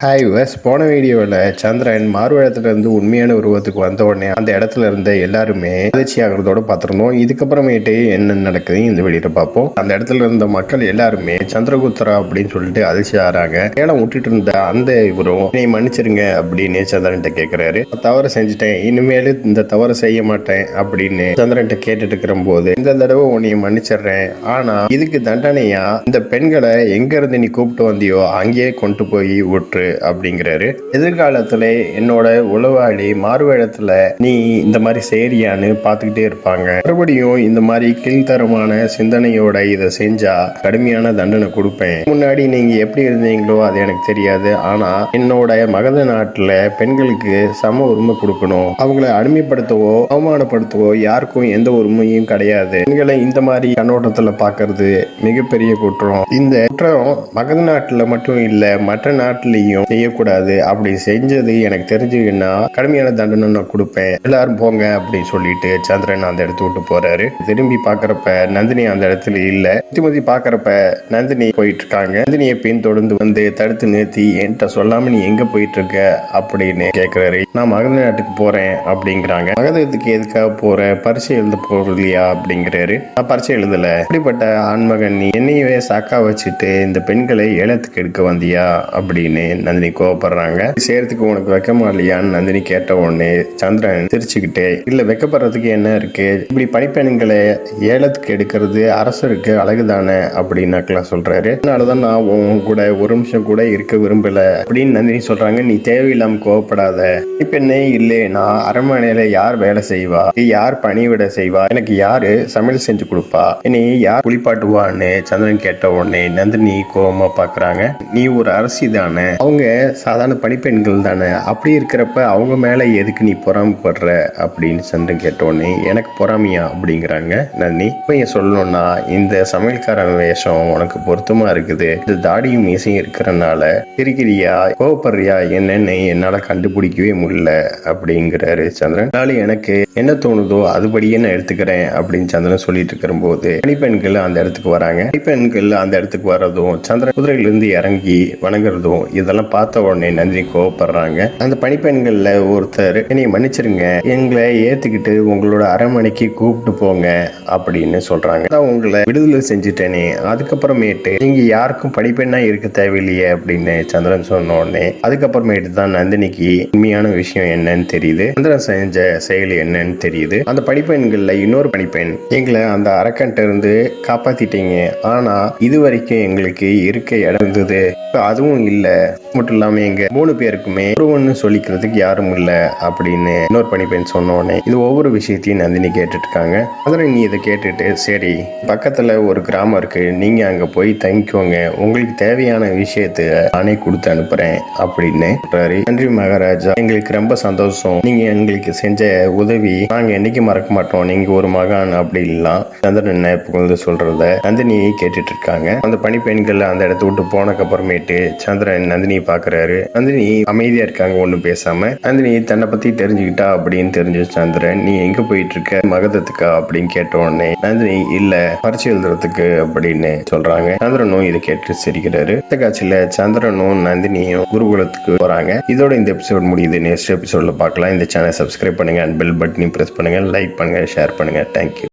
Hi viewers, போன வீடியோவில் சந்திரன் மாறுவேடத்திலிருந்து உண்மையான உருவத்துக்கு வந்த உடனே அந்த இடத்துல இருந்த எல்லாருமே அதிர்ச்சி ஆகிறதோட பார்த்துருந்தோம். இதுக்கப்புறமேட்டு என்ன நடக்குது இந்த வீடியோ பார்ப்போம். அந்த இடத்துல இருந்த மக்கள் எல்லாருமே சந்திரகுப்தரா அப்படின்னு சொல்லிட்டு அதிர்ச்சி ஆறாங்க. ஏலம் விட்டுட்டு இருந்த அந்த இவரும் நீ மன்னிச்சிருங்க அப்படின்னு சந்திரன்ட்ட கேட்கிறாரு. தவறு செஞ்சுட்டேன், இனிமேல் இந்த தவறு செய்ய மாட்டேன் அப்படின்னு சந்திரன்ட்ட கேட்டுட்டு இருக்கிற போது, இந்த தடவை உன்னை மன்னிச்சிடுறேன், ஆனா இதுக்கு தண்டனையா இந்த பெண்களை எங்க இருந்து நீ கூப்பிட்டு வந்தியோ அங்கேயே கொண்டு போய் விட்டுரு அப்படிங்கிறாரு. எதிர்காலத்துல என்னோட உளவாளி மாறுவேடத்துல நீ இந்த மாதிரி செய்யறியான்னு பார்த்துக்கிட்டே இருப்பாங்க. மறுபடியும் இந்த மாதிரி கீழ்த்தரமான சிந்தனையோட இதை செஞ்சா கடுமையான தண்டனை கொடுப்பேன். முன்னாடி நீங்க எப்படி இருந்தீங்களோ அது எனக்கு தெரியாது, ஆனா என்னோட மகத நாட்டுல பெண்களுக்கு சம உரிமை கொடுக்கணும். அவங்கள அடிமைப்படுத்தவோ அவமானப்படுத்தவோ யாருக்கும் எந்த உரிமையும் கிடையாது. பெண்களை இந்த மாதிரி கண்ணோட்டத்துல பாக்குறது மிகப்பெரிய குற்றம். இந்த குற்றம் மகத நாட்டுல மட்டும் இல்ல, மற்ற நாட்டிலையும் செய்யக்கூடாது. அப்படி செஞ்சது எனக்கு தெரிஞ்சுக்கின்னா கடுமையான தண்டனை நான் கொடுப்பேன், எல்லாரும் போங்க அப்படின்னு சொல்லிட்டு சந்திரன் அந்த இடத்த விட்டு போறாரு. திரும்பி பாக்குறப்ப நந்தினி அந்த இடத்துல இல்ல. திரும்பி பாக்குறப்ப நந்தினி போயிட்டு இருக்காங்க. நந்தினியை பின் தொடர்ந்து வந்து தடுத்து நிறுத்தி, என்கிட்ட சொல்லாம நீ எங்க போயிட்டு இருக்க அப்படின்னு கேட்கிறாரு. நான் மகத நாட்டுக்கு போறேன் அப்படிங்கிறாங்க. மகதத்துக்கு எதுக்காக போற, பரிசை எழுத போறது இல்லையா அப்படிங்கிறாரு. நான் பரிசை எழுதல, அப்படிப்பட்ட ஆண்மகன் நீ என்னையவே சாக்கா வச்சுட்டு இந்த பெண்களை ஏலத்துக்கு எடுக்க வந்தியா அப்படின்னு நந்தினி கோவப்படுறாங்க. சேர்த்துக்கு உனக்கு வெக்கமா இல்லையான்னு நந்தினி கேட்ட உடனே சந்திரன் சிரிச்சுக்கிட்டே, இல்ல வெக்கப்படுறதுக்கு என்ன இருக்கு, இப்படி பணிப்பெண்களை ஏலத்துக்கு எடுக்கிறது அரசருக்கு அழகுதானே அப்படின்னு சொல்றாரு. அதனாலதான் நான் உன் கூட ஒரு நிமிஷம் கூட இருக்க விரும்பல அப்படின்னு நந்தினி சொல்றாங்க. நீ தேவையில்லாம கோவப்படாத, இப்பெண்ணே இல்லை, நான் அரண்மனையில யார் வேலை செய்வா, யார் பணிவிட செய்வா, எனக்கு யாரு சமையல் செஞ்சு கொடுப்பா, என்னை யார் குளிப்பாட்டுவான்னு சந்திரன் கேட்ட உடனே நந்தினி கோவமா பாக்குறாங்க. நீ ஒரு அரசி தானே, அவங்க சாதாரண பணிப்பெண்கள் தானே, அப்படி இருக்கிறப்ப அவங்க மேல எதுக்கு நீ பொறாமப்படுற அப்படின்னு சந்திரன் கேட்டோடனே, எனக்கு பொறாமையா அப்படிங்கிறாங்க நந்தினி. இப்ப ஏன் சொல்லணும்னா, இந்த சமையல்காரன் வேஷம் உனக்கு பொருத்தமா இருக்குது, இந்த தாடியும் மீசையும் இருக்கிறனால சிரிக்கிறியா கோவப்படுறியா என்னன்னு என்னால கண்டுபிடிக்கவே முடியல அப்படிங்கிறாரு சந்திரன். அதனால எனக்கு என்ன தோணுதோ அதுபடியே நான் எடுத்துக்கிறேன் அப்படின்னு சந்திரன் சொல்லிட்டு இருக்கிற போது பணிப்பெண்கள் அந்த இடத்துக்கு வராங்க. பணிப்பெண்கள் அந்த இடத்துக்கு வர்றதும் சந்திரன் குதிரையிலிருந்து இறங்கி வணங்குறதும் இதெல்லாம் பார்த்த உடனே நந்தினி கோவப்படுறாங்க. அந்த பணிப்பெண்கள்ல ஒருத்தர், என்னை மன்னிச்சிருங்க, எங்களை ஏத்துக்கிட்டு உங்களோட அரண்மனைக்கு கூப்பிட்டு போங்க அப்படின்னு சொல்றாங்க. உங்களை விடுதலை செஞ்சுட்டேனே, அதுக்கப்புறமேட்டு நீங்க யாருக்கும் பணிப்பெண்ணா இருக்க தேவையில்லையே அப்படின்னு சந்திரன் சொன்ன உடனே அதுக்கப்புறமேட்டு தான் நந்தினிக்கு உண்மையான விஷயம் என்னன்னு தெரியுது. சந்திரன் செஞ்ச செயல் என்னன்னு தெரியுது. அந்த பணிப்பெண்கள்ல இன்னொரு பணிப்பெண், எங்களை அந்த அரக்கன்ட்ட இருந்து காப்பாத்திட்டீங்க, ஆனா இது வரைக்கும் எங்களுக்கு இருக்க இடம் இருந்தது, அதுவும் இல்ல, மட்டும் இல்லாம எங்க 3 பேருக்குமே ஒருவன்னு சொல்லிக்கிறதுக்கு யாரும் இல்ல அப்படின்னு இன்னொரு பணிப்பெண் சொன்ன உடனே இது ஒவ்வொரு விஷயத்தையும் நந்தினி கேட்டுட்டு இருக்காங்க. அதில் நீ இதை கேட்டுட்டு, சரி பக்கத்துல ஒரு கிராமம் இருக்கு, நீங்க அங்க போய் தங்கிக்கோங்க, உங்களுக்கு தேவையான விஷயத்த நானே கொடுத்து அனுப்புறேன் அப்படின்னு சொல்றாரு. நன்றி மகாராஜா, எங்களுக்கு ரொம்ப சந்தோஷம், நீங்க எங்களுக்கு செஞ்ச உதவி நாங்க என்னைக்கு மறக்க மாட்டோம், நீங்க ஒரு மகான் அப்படின்லாம் சந்திரன் புகழ்ந்து சொல்றத நந்தினி கேட்டுட்டு இருக்காங்க. அந்த பணிப்பெண்கள் அந்த இடத்த விட்டு போனக்கு அப்புறமேட்டு சந்திரன் நந்தினி பாக்குறாரு. நந்தினி அமைதியா இருக்காங்க, ஒண்ணும் பேசாம. நந்தினி தன்னை பத்தி தெரிஞ்சுக்கிட்டா அப்படின்னு தெரிஞ்சு சந்திரன், நீ எங்க போயிட்டு இருக்க, மகதத்துக்கா அப்படின்னு கேட்ட உடனே நந்தினி, இல்ல பரிசு எழுதுறதுக்கு அப்படின்னு சொல்றாங்க. சந்திரனும் இதை கேட்டு சிரிக்கிறாரு. இந்த காட்சியில சந்திரனும் நந்தினியும் குருகுலத்துக்கு போறாங்க. இதோட இந்த எபிசோட் முடியுது. நெக்ஸ்ட் எபிசோட்ல பார்க்கலாம். இந்த சேனல் சப்ஸ்கிரைப் பண்ணுங்க, அண்ட் பெல் பட்டனையும் பிரஸ் பண்ணுங்க, லைக் பண்ணுங்க, ஷேர் பண்ணுங்க. தேங்க்யூ.